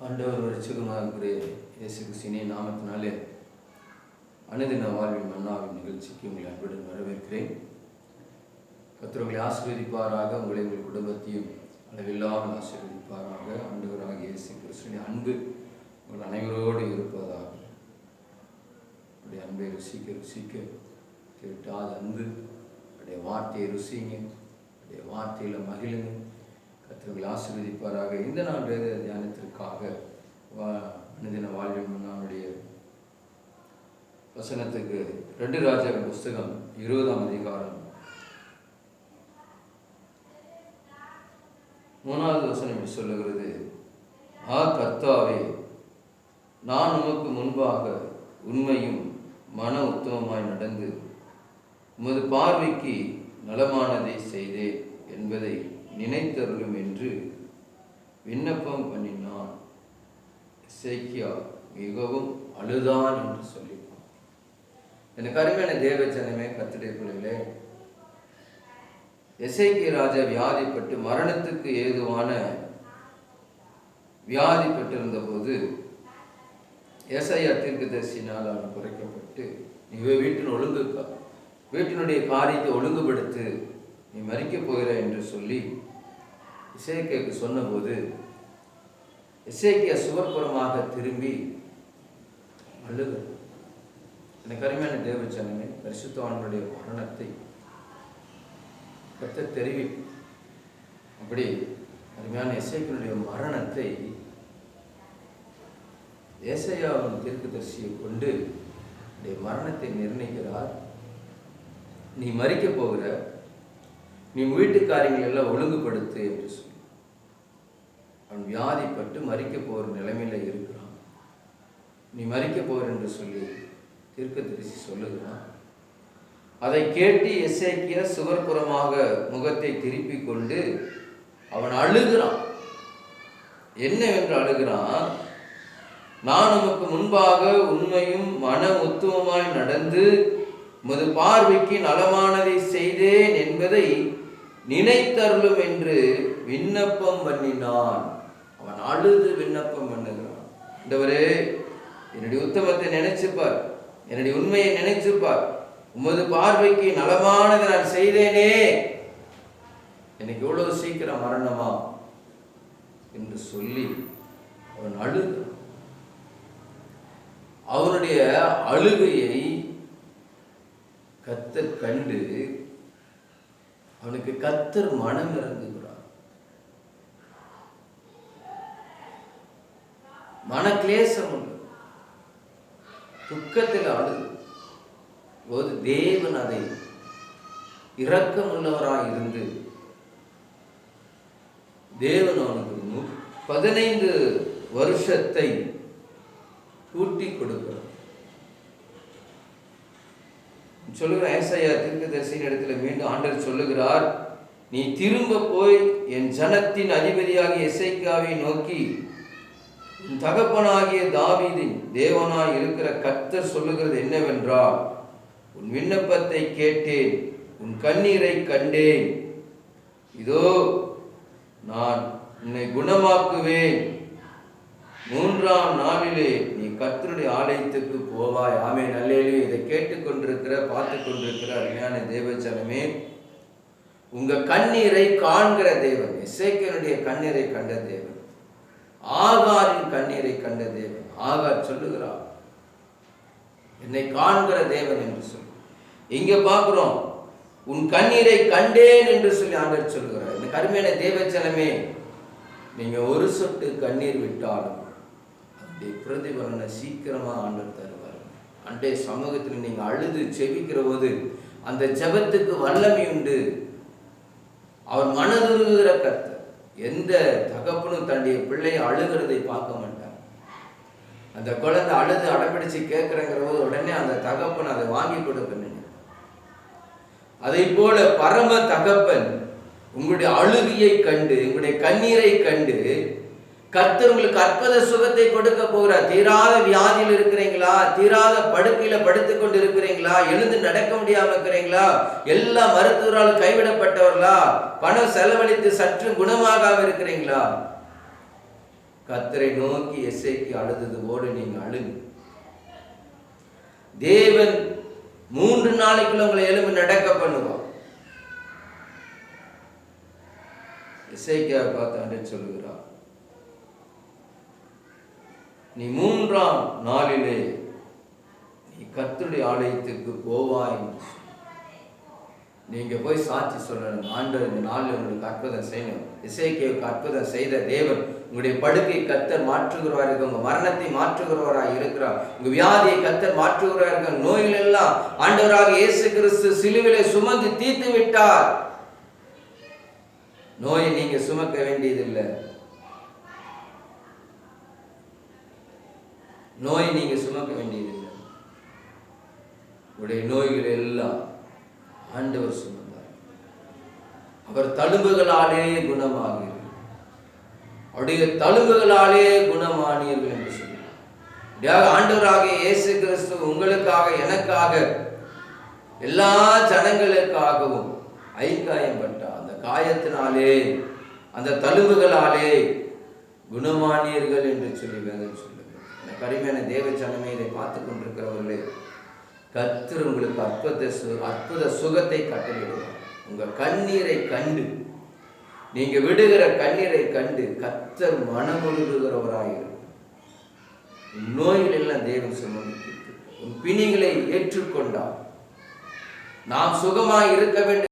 ஆண்டவர் ரட்சகருமாகிய இயேசு கிறிஸ்துவின் நாமத்தினாலே அனுதின வாழ்வின் மன்னாவின் நிகழ்ச்சிக்கு உங்களை அன்புடன் வரவேற்கிறேன். கர்த்தர் உங்களை ஆசீர்வதிப்பாராக. உங்கள் குடும்பத்தையும் அளவில்லாமல் ஆசீர்வதிப்பாராக. ஆண்டவராகிய இயேசு கிறிஸ்துவின் அன்பு உங்கள் அனைவரோடு இருப்பதாக. அவருடைய அன்பை ருசிக்க கேட்டாத அன்பு, அவருடைய வார்த்தையை ருசிங்க, அவருடைய வார்த்தையில் மகிழுங்க. கர்த்தர் ஆசீர்வதிப்பாராக. இந்த நாள் வேத தியானத்திற்காக அனுதின வாழ்வின் முன்னாளுடைய வசனத்துக்கு 2 ராஜாக்கள் புஸ்தகம் 20ஆம் அதிகாரம் 3வது வசனம் இப்படி சொல்லுகிறது: கர்த்தாவே, நான் உமக்கு முன்பாக உண்மையும் மன உத்தமமாய் நடந்து உமது பார்வைக்கு நலமானதை செய்தேன் என்பதை நினைத்தருளும் என்று விண்ணப்பம் பண்ணினான். எசேக்கியா மிகவும் அழுதான் என்று சொல்லி. எனக்கு அருமையான தேவ ஜனமே, கர்த்தருடைய பிள்ளைகளே, எசேக்கியா ராஜா வியாதிப்பட்டு மரணத்துக்கு ஏதுவான வியாதிப்பட்டிருந்த போது ஏசாயா தீர்க்கதரிசியினால் அவன் குறைக்கப்பட்டு, நீ வீட்டினுடைய காரியத்தை ஒழுங்குபடுத்து, நீ மரிக்கப் போகிற என்று சொல்லி எசேக்கியாவுக்கு சொன்னபோது எசேக்கியா சுவர்புறமாக திரும்பி அழுக. எனக்கு அருமையான தேவ ஜனமே, பரிசுத்தவான்களுடைய மரணத்தை கர்த்தர் தெரிவி. அப்படி அருமையான எசேக்கியாவுடைய மரணத்தை ஏசாயாவின் தீர்க்கதரிசியை கொண்டு மரணத்தை நிர்ணயிக்கிறார். நீ மரிக்கப் போகிற, நீ வீட்டு காரியங்கள் எல்லாம் ஒழுங்குபடுத்து என்று சொல்லி. அவன் வியாதிப்பட்டு மரிக்க போகிற நிலைமையில இருக்கிறான். நீ மரிக்க போகிற என்று சொல்லி தீர்க்கதரிசி சொல்லுகிறான். அதை கேட்டு எசேக்கியா சுவர்புறமாக முகத்தை திருப்பி கொண்டு அவன் அழுகிறான். என்னவென்று அழுகிறான்? நான் உமக்கு முன்பாக உண்மையும் மன உத்தமமாய் நடந்து உமது பார்வைக்கு நலமானதை செய்தேன் என்பதை நினைத்தருளும் என்று விண்ணப்பம் பண்ணினான். அவன் அழுது விண்ணப்பம் பண்ணுகிறான். ஆண்டவரே, என்னுடைய உத்தமத்தை நினைச்சுப்பார், என்னுடைய உண்மையை நினைச்சுப்பார், உமது பார்வைக்கு நலமானதை நான் செய்தேனே, எனக்கு எவ்வளவு சீக்கிரம் மரணமா என்று சொல்லி அவன் அழுது. அவனுடைய அழுகையை கர்த்தர் கண்டு அவனுக்கு கர்த்தர் மனம் இறங்குகிறார். மனக்லேசம் உண்டு, துக்கத்தில் அழுது போது தேவன் அதை இரக்கமுள்ளவராய் இருந்து தேவன் அவனுக்கு 15 வருஷத்தை கூட்டி கொடுக்கிறார். சொல்லுகிற ஏசாயா தீர்க்கதரிசியின் இடத்துல மீண்டும் ஆண்டவர் சொல்லுகிறார்: நீ திரும்ப போய் என் ஜனத்தின் அதிபதியாகிய எசேக்கியாவை நோக்கி, உன் தகப்பனாகிய தாவீதின் தேவனாய் இருக்கிற கர்த்தர் சொல்லுகிறது என்னவென்றால், உன் விண்ணப்பத்தை கேட்டேன், உன் கண்ணீரை கண்டேன், இதோ நான் உன்னை குணமாக்குவேன், 3ஆம் நாளிலே நீ கர்த்தருடைய ஆலயத்துக்கு போவாய். ஆமென், அல்லேலூயா. இதை கேட்டுக்கொண்டிருக்கிற, பார்த்து கொண்டிருக்கிற அருமையான தேவ ஜனமே, உங்க கண்ணீரை காண்கிற தேவன், எசேக்கியாவுடைய கண்ணீரை கண்ட தேவன், ஆகாரின் கண்ணீரை கண்ட தேவன். ஆகார் சொல்லுகிறார், என்னை காண்கிற தேவன் என்று சொல்லி. இங்க பார்க்கிறோம், உன் கண்ணீரை கண்டேன் என்று சொல்லி ஆண்டவர் சொல்லுகிறார். இந்த அருமையான தேவ ஜனமே, நீங்க ஒரு சொட்டு கண்ணீர் விட்டாலும் பிரதிபலனை சீக்கிரமா ஆண்டவர் தருவார். அண்டே சமூகத்தில் நீங்க அழுது செபிக்கிற போது அந்த ஜெபத்துக்கு வல்லமை உண்டு. அவர் மனதுருகிற கர்த்தர். எந்த தகப்பனும் தன்னுடைய பிள்ளையை அழுகிறதை பார்க்க மாட்டார். அந்த குழந்தை அழுது அடம்பிடிச்சு கேட்கிறங்கிற போது உடனே அந்த தகப்பன் அதை வாங்கி கொடுக்கணும். அதை போல பரம தகப்பன் உங்களுடைய அழுகையை கண்டு, உங்களுடைய கண்ணீரை கண்டு கர்த்தர் உங்களுக்கு அற்புத சுகத்தை கொடுக்க போகிறார். தீராத வியாதியில் இருக்கிறீங்களா? தீராத படுக்கையில படுத்துக் கொண்டு இருக்கிறீங்களா? எழுந்து நடக்க முடியாம இருக்கிறீங்களா? எல்லா மருத்துவரால் கைவிடப்பட்டவர்களா? பணம் செலவழித்து சற்று குணமாகாம இருக்கிறீங்களா? கர்த்தரை நோக்கி எசேக்கியா அழுதது போல நீங்க அழுங்க. தேவன் 3 நாளைக்குள்ள உங்களை எழும்பி நடக்க பண்ணுவார். எசேக்கியாவை பார்த்து ஆண்டவர் சொல்லுகிறார், நீ 3ஆம் நாளிலே நீ கர்த்தருடைய ஆலயத்துக்கு போவாய். நீங்க போய் சாட்சி சொல்லணும், ஆண்டவர் இந்த நாளில் உங்களுக்கு அற்புதம் செய்யணும். எசேக்கியாவுக்கு அற்புதம் செய்த தேவன் உங்களுடைய படுக்கை கர்த்தர் மாற்றுகிறவராக இருக்க, உங்க மரணத்தை மாற்றுகிறவராக இருக்கிறார், உங்க வியாதியை கர்த்தர் மாற்றுகிறவராக இருக்க. நோய்கள் எல்லாம் ஆண்டவராக இயேசு கிறிஸ்து சிலுவிலே சுமந்து தீர்த்து விட்டார். நோயை நீங்க சுமக்க வேண்டியதில்லை. நோயை நீங்க சுமக்க வேண்டியதில்லை. உங்களுடைய நோய்கள் எல்லாம் ஆண்டவர் சுமந்தார். அவர் தழும்புகளாலே குணமாகிறீர்கள், அவருடைய தழும்புகளாலே குணமானீர்கள் என்று சொல்கிறார். ஆண்டவராகிய இயேசு கிறிஸ்து உங்களுக்காக, எனக்காக, எல்லா ஜனங்களுக்காகவும் ஐகாயப்பட்டார். அந்த காயத்தினாலே, அந்த தழும்புகளாலே குணமானீர்கள் என்று சொல்லி வேதம் சொல்லுங்கள். கருமையான தேவ ஜனமே, இதை பார்த்து கொண்டிருக்கிறவர்களே, கர்த்தர் உங்களுக்கு அற்புத சுகத்தை கட்டளையிடுவார். உங்க கண்ணீரை கண்டு, நீங்க விடுகிற கண்ணீரை கண்டு கர்த்தர் மனமுழுகுகிறவராயிருக்கும். நோய்கள் எல்லாம் தேவன் சுமந்து உன் பிணிகளை ஏற்றுக்கொண்டார். நாம் சுகமாய் இருக்க வேண்டும்.